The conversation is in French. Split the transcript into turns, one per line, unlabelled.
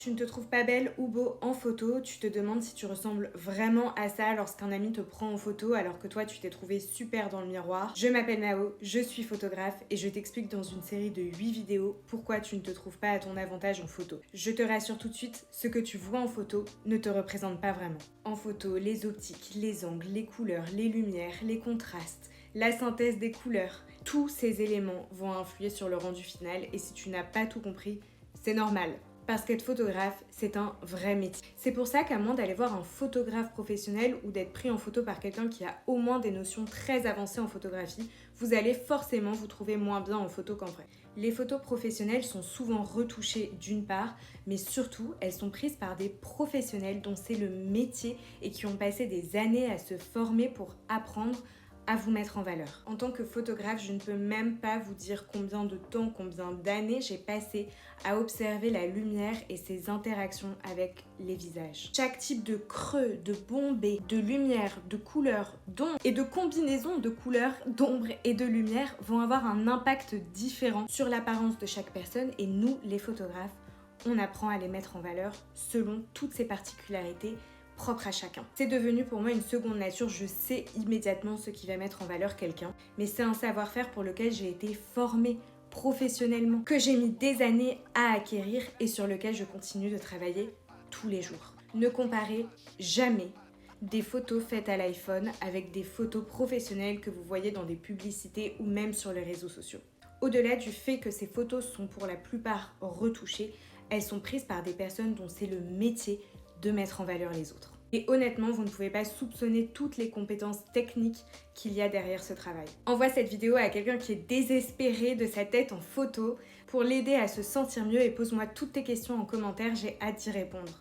Tu ne te trouves pas belle ou beau en photo, tu te demandes si tu ressembles vraiment à ça lorsqu'un ami te prend en photo alors que toi tu t'es trouvé super dans le miroir. Je m'appelle Mao, je suis photographe et je t'explique dans une série de 8 vidéos pourquoi tu ne te trouves pas à ton avantage en photo. Je te rassure tout de suite, ce que tu vois en photo ne te représente pas vraiment. En photo, les optiques, les angles, les couleurs, les lumières, les contrastes, la synthèse des couleurs, tous ces éléments vont influer sur le rendu final et si tu n'as pas tout compris, c'est normal. Parce qu'être photographe, c'est un vrai métier. C'est pour ça qu'à moins d'aller voir un photographe professionnel ou d'être pris en photo par quelqu'un qui a au moins des notions très avancées en photographie, vous allez forcément vous trouver moins bien en photo qu'en vrai. Les photos professionnelles sont souvent retouchées d'une part, mais surtout elles sont prises par des professionnels dont c'est le métier et qui ont passé des années à se former pour apprendre à vous mettre en valeur. En tant que photographe, je ne peux même pas vous dire combien de temps, combien d'années j'ai passé à observer la lumière et ses interactions avec les visages. Chaque type de creux, de bombée, de lumière, de couleur, d'ombre et de combinaison de couleurs, d'ombre et de lumière vont avoir un impact différent sur l'apparence de chaque personne et nous, les photographes, on apprend à les mettre en valeur selon toutes ces particularités propre à chacun. C'est devenu pour moi une seconde nature, je sais immédiatement ce qui va mettre en valeur quelqu'un, mais c'est un savoir-faire pour lequel j'ai été formée professionnellement, que j'ai mis des années à acquérir et sur lequel je continue de travailler tous les jours. Ne comparez jamais des photos faites à l'iPhone avec des photos professionnelles que vous voyez dans des publicités ou même sur les réseaux sociaux. Au-delà du fait que ces photos sont pour la plupart retouchées, elles sont prises par des personnes dont c'est le métier de mettre en valeur les autres. Et honnêtement, vous ne pouvez pas soupçonner toutes les compétences techniques qu'il y a derrière ce travail. Envoie cette vidéo à quelqu'un qui est désespéré de sa tête en photo pour l'aider à se sentir mieux et pose-moi toutes tes questions en commentaire, j'ai hâte d'y répondre.